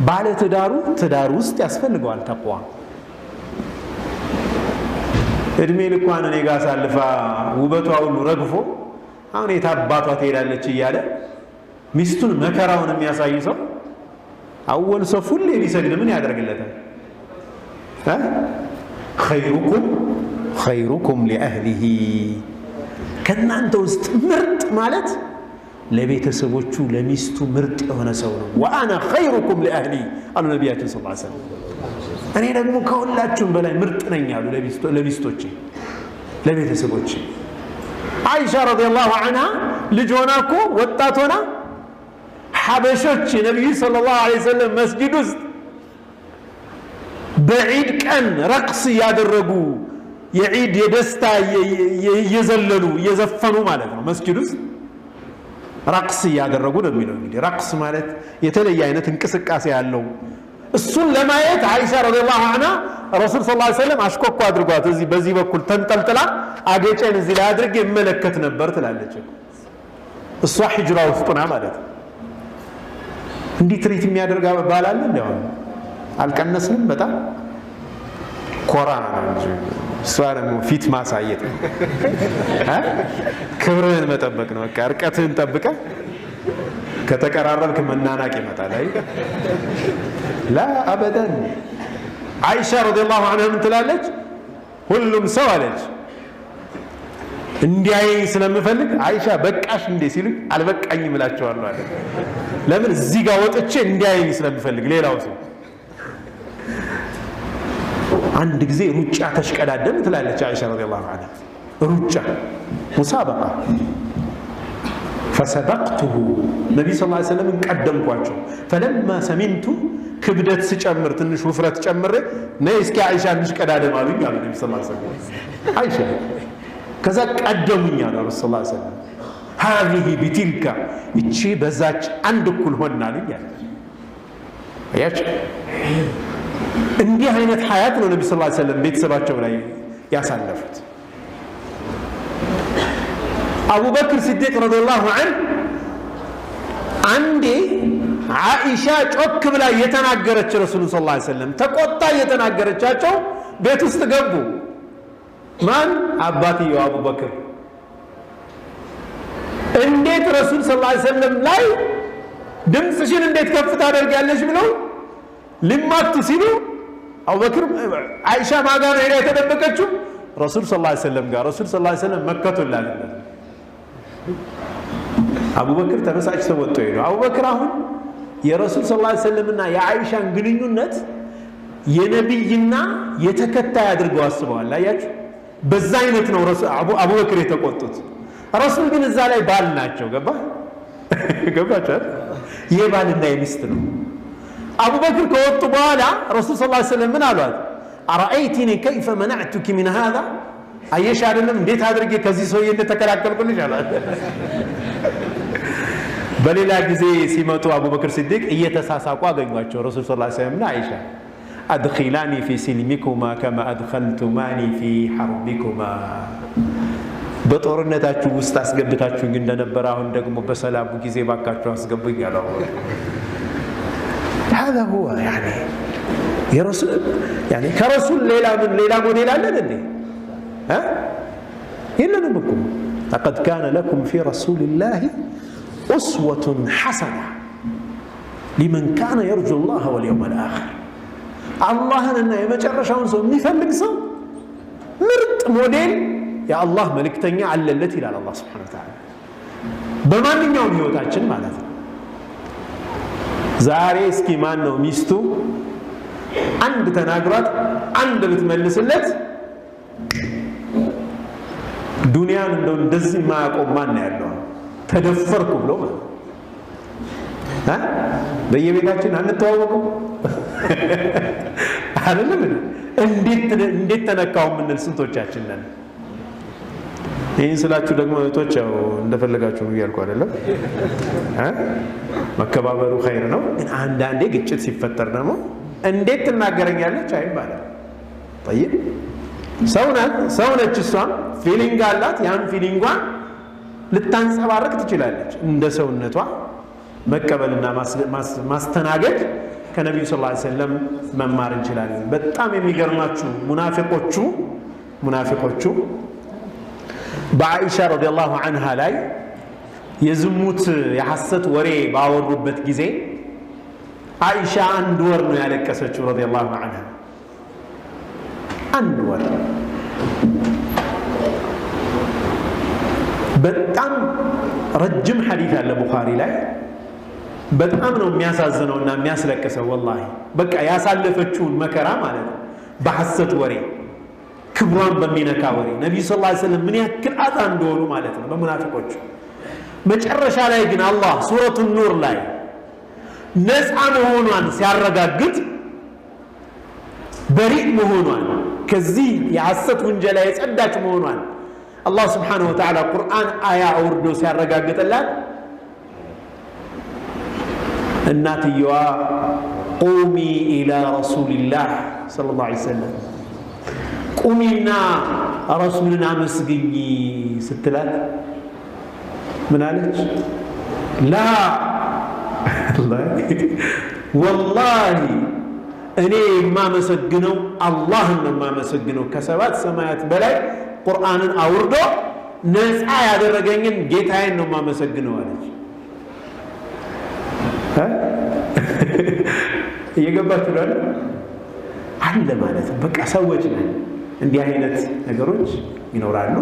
ባለ ትዳሩ ውስጥ ያስፈልገዋል ተቅዋ። እድሜ ልኳን እኔ ጋር ሳልፋ ውበቷ ሁሉ ረግፎ አሁን የታባቷ ትሄዳለች እያለ ሚስቱን መከራውን የሚያሳይ ሰው አወል ሰው ሁሌ ሊሰግድ ምን ያደርግለታል? ኸይሩኩም ሊአህሊሂ ከእናንተ ውስጥ ምርጥ ማለት ለቤተሰቦቹ ለሚስቱ ምርጥ የሆነ ሰው ነው። ወአና ኸይሩኩም ሊአህሊ አሉ ነቢያችን ሰለላሁ ዐለይሂ ወሰለም። እኔ ደግሞ ከሁላችሁም በላይ ምርጥ ነኝ አሉ ለሚስቶቼ ለቤተሰቦቼ። አይሻ ረዲየላሁ ዐንሃ ልጅ ሆና እኮ ወጣት ሆና ሐበሾች ነቢዩ ሰለላሁ ዐለይሂ ወሰለም መስጊድ ውስጥ በዒድ ቀን ረቅስ እያደረጉ የዒድ የደስታ እየዘለሉ እየዘፈኑ ማለት ነው። መስጊድ ውስጥ ረቅስ እያደረጉ ነው የሚለው። እንግዲህ ረቅስ ማለት የተለየ አይነት እንቅስቃሴ ያለው እሱን ለማየት አይሻ ረዲየላሁ ዐንሃ ረሱል ሰለላሁ ዐለይሂ ወሰለም አሽኮኮ አድርጓት እዚህ በዚህ በኩል ተንጠልጥላ አገጨን እዚህ ላይ አድርጌ እመለከት ነበር ትላለች። እሷ ሂጅራ ውስጥና ማለት ነው። እንዲህ ትሪት የሚያደርግ ባል አለ እንዴ? አሁን አልቀነስንም። በጣም ኮራ ነው እንጂ እሷ ደግሞ ፊት ማሳየት ነው። ክብርህን መጠበቅ ነው። በቃ እርቀትህን ጠብቀህ ከተቀራረብክ መናናቅ ይመጣል። አይ ላ አበደን። አይሻ ረዲየላሁ ዐንሃ ምን ትላለች? ሁሉም ሰው አለች እንዲያየኝ ስለምፈልግ አይሻ በቃሽ እንዴ ሲሉኝ አልበቃኝም እላቸዋለሁ አለ። ለምን እዚህ ጋር ወጥቼ እንዲያየኝ ስለምፈልግ ሌላው ሰው። አንድ ጊዜ ሩጫ ተሽቀዳደም ትላለች አይሻ ረዲየላሁ ዐንሃ። ሩጫ ሙሳበቃ ፈሰበቅቱሁ ነቢ ሰለላሁ ዐለይሂ ወሰለም ቀደምኳቸው። ፈለማ ሰሚንቱ ክብደት ስጨምር ትንሽ ውፍረት ጨምሬ ነይ እስኪ አይሻ እንሽቀዳደም አሉኝ አሉ ነቢ ሰለላሁ ዐለይሂ ወሰለም። አይሻ ከዛ ቀደሙኝ አሉ ረሱል ሰለላሁ ዐለይሂ ወሰለም። ሃዚሂ ቢቲልካ እቺ በዛች አንድ እኩል ሆናልኝ አለች። አያችሁ እንዲህ አይነት ሐያት ነው ነቢ ሰለላሁ ዐለይሂ ወሰለም ቤተሰባቸው ላይ ያሳለፉት። አቡበክር ሲዲቅ ረዲየላሁ ዐንሁ አንዴ ዓኢሻ ጮክ ብላ የተናገረች ረሱሉን ሰለላሁ ዐለይሂ ወሰለም ተቆጣ የተናገረቻቸው ቤት ውስጥ ገቡ። ማን? አባትየው አቡበክር። እንዴት ረሱል ሰለላሁ ዐለይሂ ወሰለም ላይ ድምፅሽን እንዴት ከፍ ታደርጊያለሽ ብለው ሊማቱ ሲሉ አቡበክር አይሻ ማጋ ነው ሄዳ የተደበቀችው ረሱል ሰለላሁ ዐለይሂ ወሰለም ጋር። ረሱል ሰለላሁ ዐለይሂ ወሰለም መከቱላል። አቡበክር ተበሳጭተው ወጥቶ ሄዱ። አቡበክር አሁን የረሱል ሰለላሁ ዐለይሂ ወሰለምና የአይሻን ግንኙነት የነብይና የተከታይ አድርገው አስበዋል። አያችሁ በዛ አይነት ነው አቡበክር የተቆጡት። ረሱል ግን እዛ ላይ ባል ናቸው። ገባችሁ? የባልና የሚስት ነው። አቡበክር ከወጡ በኋላ ረሱል ሰለላሁ ዐለይሂ ወሰለም ምን አሏት? አረአይቲኒ ከይፈ መናዕቱኪ ሚን ሃዛ አየሽ አይደለም እንዴት አድርጌ ከዚህ ሰውዬ እንደተከላከልኩልሽ አሏት። በሌላ ጊዜ ሲመጡ አቡበክር ሲዲቅ እየተሳሳቁ አገኟቸው ረሱል ሰለላሁ ዐለይሂ ወሰለም እና አይሻ አድኺላኒ ፊ ሲልሚኩማ ከማ አድኸልቱማኒ ፊ ሐርቢኩማ በጦርነታችሁ ውስጥ አስገብታችሁኝ እንደነበረ አሁን ደግሞ በሰላሙ ጊዜ ባካችሁ አስገቡኝ አለው። هذا هو يعني ከረሱል ሌላ ሞዴል አለን እንዴ? የለንም እኮ لقد كان لكم في رسول الله أسوة حسنة لمن كان يرجو الله واليوم الآخر አላህንና የመጨረሻውን ሰው የሚፈልግ ሰው ምርጥ ሞዴል የአላህ መልእክተኛ አለለት ይላል አላህ ሱብሓነሁ ወተዓላ በማንኛውም ህይወታችን ማለት ነው። ዛሬ እስኪ ማን ነው ሚስቱ አንድ ተናግሯት አንድ ብትመልስለት ዱንያን እንደዚህ ማያቆም ማን ያለው ተደፈርኩ ብሎ ማለት በየቤታችን አንተዋወቅም አይደለም እንዴት ተነካው ምንል ስንቶቻችን ነን? ይህን ስላችሁ ደግሞ እህቶች ያው እንደፈለጋችሁ ነው እያልኩ አይደለም። መከባበሩ ኸይር ነው። ግን አንዳንዴ ግጭት ሲፈጠር ደግሞ እንዴት ትናገረኛለች አይባልም። طيب ሰው ነች እሷም ፊሊንግ አላት። ያን ፊሊንጓን ልታንጸባርቅ ትችላለች እንደ ሰውነቷ መቀበልና ማስተናገድ ከነብዩ ሰለላሁ ዐለይሂ ወሰለም መማር እንችላለን። በጣም የሚገርማችሁ ሙናፊቆቹ በአኢሻ ረዲየላሁ ዐንሃ ላይ የዝሙት የሐሰት ወሬ ባወሩበት ጊዜ አኢሻ 1 ወር ነው ያለቀሰችው ረዲየላሁ ዐንሃ። 1 ወር በጣም ረጅም ሐዲስ አለ ቡኻሪ ላይ። በጣም ነው የሚያሳዝነውና የሚያስለቅሰው ወላሂ። በቃ ያሳለፈችውን መከራ ማለት ነው በሐሰት ወሬ፣ ክብሯን በሚነካ ወሬ ነብዩ ሰለላሁ ዐለይሂ ወሰለም ምን ያክል አጣ እንደሆኑ ማለት ነው በሙናፊቆቹ። መጨረሻ ላይ ግን አላህ ሱረቱ ኑር ላይ ነፃ መሆኗን ሲያረጋግጥ በሪእ መሆኗን ከዚህ የሐሰት ወንጀል የጸዳች መሆኗን አላህ ስብሓነሁ ወተዓላ ቁርአን አያ አውርዶ ሲያረጋግጥላት እናትየዋ ቁሚ ኢላ ረሱሊላህ ሰለላሁ ዐለይሂ ወሰለም ቁሚና ረሱልን አመስግኝ ስትላት ምን አለች? ላ ወላሂ እኔ የማመሰግነው አላህን ነው የማመሰግነው ከ7 ሰማያት በላይ ቁርአንን አውርዶ ነፃ ያደረገኝን ጌታዬን ነው የማመሰግነው አለች። እየገባችሁ አለ ማለት በቃ ሰዎች ነን። እንዲህ አይነት ነገሮች ይኖራሉ።